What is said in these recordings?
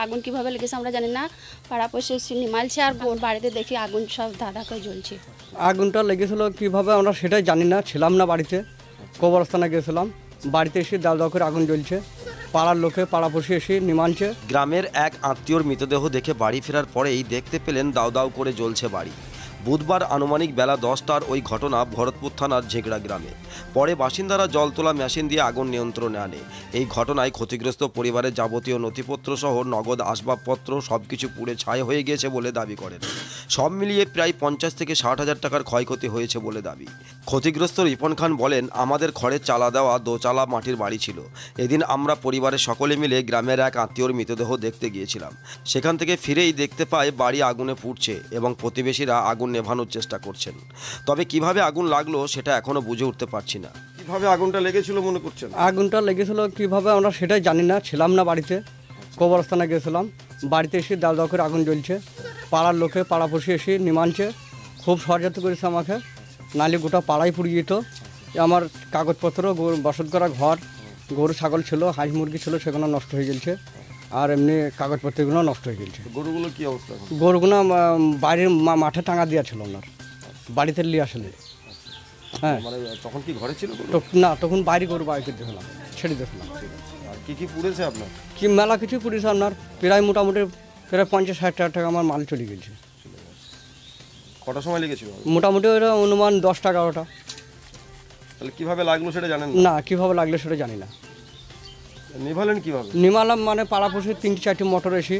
আগুন কিভাবে লেগেছে আমরা জানি না, পাড়াপড়শি এসে নিমালছে আর বাড়িতে দেখি আগুন সব ধাঁধা করে জ্বলছে। আগুনটা লেগেছিল কিভাবে আমরা সেটাই জানি না, ছিলাম না বাড়িতে, কবরস্থানে গেছিলাম, বাড়িতে এসে দাও দাও করে আগুন জ্বলছে, পাড়ার লোকে পাড়াপড়শি এসে নিমানছে। গ্রামের এক আত্মীয়র মৃতদেহ দেখে বাড়ি ফেরার পরেই দেখতে পেলেন দাউ দাউ করে জ্বলছে বাড়ি। বুধবার আনুমানিক বেলা 10টার ওই ঘটনা ভরতপুর থানার ঝেঁকড়া গ্রামে। পরে বাসিন্দারা জল তোলা মেশিন দিয়ে আগুন নিয়ন্ত্রণে আনে। এই ঘটনায় ক্ষতিগ্রস্ত পরিবারের যাবতীয় নথিপত্র সহ নগদ আসবাবপত্র সবকিছু পুড়ে ছাই হয়ে গিয়েছে বলে দাবি করেন। সব মিলিয়ে প্রায় 50 থেকে 60 হাজার টাকার ক্ষয়ক্ষতি হয়েছে বলে দাবি। ক্ষতিগ্রস্ত রিপন খান বলেন, আমাদের খড়ের চালা দেওয়া দোচালা মাটির বাড়ি ছিল। এদিন আমরা পরিবারের সকলে মিলে গ্রামের এক আত্মীয়র মৃতদেহ দেখতে গিয়েছিলাম। সেখান থেকে ফিরেই দেখতে পাই বাড়ি আগুনে পুড়ছে এবং প্রতিবেশীরা আগুন নেভানোর চেষ্টা করছেন। তবে কিভাবে আগুন লাগলো সেটা এখনো বুঝে উঠতে পারছি না। কিভাবে আগুনটা লেগেছিল মনে করছেন? আগুনটা লেগেছিল কিভাবে আমরা সেটাই জানি না, ছিলাম না বাড়িতে, কবরস্থানে গেছিলাম, বাড়িতে এসে দাও দাও করে আগুন জ্বলছে, পাড়ার লোকে পাড়াপড়শি এসে নিমানছে, খুব সহযোগিতা করেছে আমাকে, নালি গোটা পাড়াই পুড়িয়ে যেত। আমার কাগজপত্র, বসত করা ঘর, গরু ছাগল ছিল, হাঁস মুরগি ছিল, সেগুলো নষ্ট হয়ে গেছে, আর এমনি কাগজপত্রগুলো নষ্ট হয়ে গেছে। গরুগুলো কি অবস্থা? গরুগুলো বাইরের মাঠে টাঙা দেওয়া ছিল ওনার, বাড়িতে নিয়ে আসলে। হ্যাঁ, মানে তখন কি ঘরে ছিল? না, তখন বাইরে গরু বাড়িতে দেখলাম, ছেড়ে দেখলাম। আর কি কি পুড়েছে আপনার? কি মেলা কিছু পুড়েছে আপনার, প্রায় মোটামুটি প্রায় 50-60 হাজার টাকা আমার মাল চলে গেছে। কটার সময় লেগেছিল? মোটামুটি ওরা অনুমান 10-11টা। তাহলে কিভাবে লাগলো সেটা জানেন না, কীভাবে লাগলো সেটা জানি না। নিভালেন কিভাবে? নিমালাম মানে পাড়াপড়শি 3-4টি মোটর এসে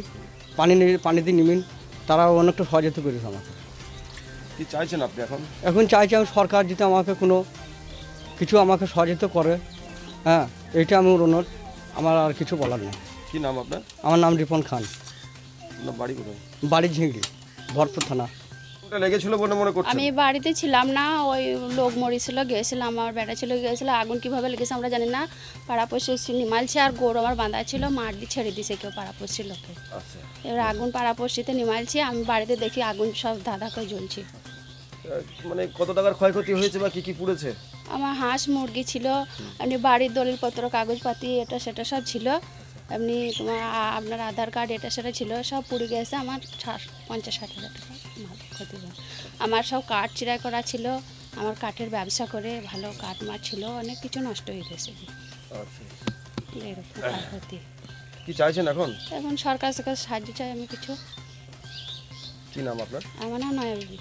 পানিতে নিমিন, তারা অনেকটা সহযোগিতা করেছে আমাকে। কি চাইছেন আপনি এখন? এখন চাইছি আমি সরকার যদি আমাকে কোনো কিছু আমাকে সহযোগিতা করে, হ্যাঁ, এইটা আমি অনুরোধ, আমার আর কিছু বলার নেই। কি নাম আপনার? আমার নাম রিপন খান। আপনার বাড়ি কোথায়? বাড়ি ঝিংড়ি, ভরতপুর থানা। ওটা লেগেছিল বলে মনে করছেন? আমি বাড়িতে ছিলাম না, ওই লোক মরেছিল, গিয়েছিলাম, আমার বেটা ছিল, গিয়েছিল। আগুন কিভাবে লেগেছে আমরা জানি না, পাড়াপড়শি এসে নিমালছে আর গরু আমার বাঁধা ছিল, মাঠ দিয়ে ছেড়ে দিয়েছে কেউ পাড়াপড়শির লোকে। এবার আগুন পাড়াপড়শিতে নিমালছে, আমি বাড়িতে দেখি আগুন সব ধাঁধা করে জ্বলছে। মানে কত টাকার ক্ষয়ক্ষতি হয়েছে বা কি কি পুড়েছে? আমার হাঁস মুরগি ছিল, এমনি বাড়ির দলিলপত্র কাগজপাতি এটা সেটা সব ছিল, এমনি তোমার আপনার আধার কার্ড এটা সেটা ছিল, সব পুড়ে গেছে। আমার 50-60 হাজার টাকা ক্ষতি হয়। আমার সব কাঠ চিরাই করা ছিল, আমার কাঠের ব্যবসা করে ভালো কাঠ মাছ ছিল, অনেক কিছু নষ্ট হয়ে গেছে। এরকম ক্ষতি। কি চাইছেন এখন? এখন সরকার থেকে সাহায্য চাই আমি কিছু। কি নাম আপনার? আমার নাম নয়া বিবি।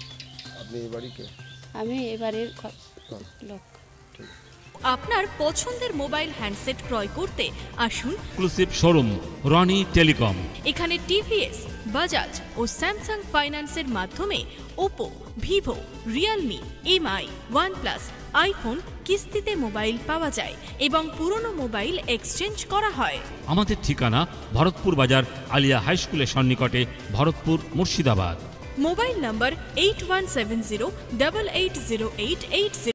আপনি এই বাড়িকে? আমি এই বাড়ির লোক। আপনার পছন্দের মোবাইল হ্যান্ডসেট ক্রয় করতে আসুন এক্সক্লুসিভ শোরুম রনি টেলিকম। এখানে টিভিএস, বাজাজ ও স্যামসাং ফাইন্যান্সের মাধ্যমে Oppo, Vivo, Realme, MI, OnePlus, iPhone কিস্তিতে মোবাইল পাওয়া যায় এবং পুরনো মোবাইল এক্সচেঞ্জ করা হয়। আমাদের ঠিকানা ভরতপুর বাজার আলিয়া হাই স্কুলের সন্নিকটে, ভরতপুর, মুর্শিদাবাদ। মোবাইল নম্বর 8170880880।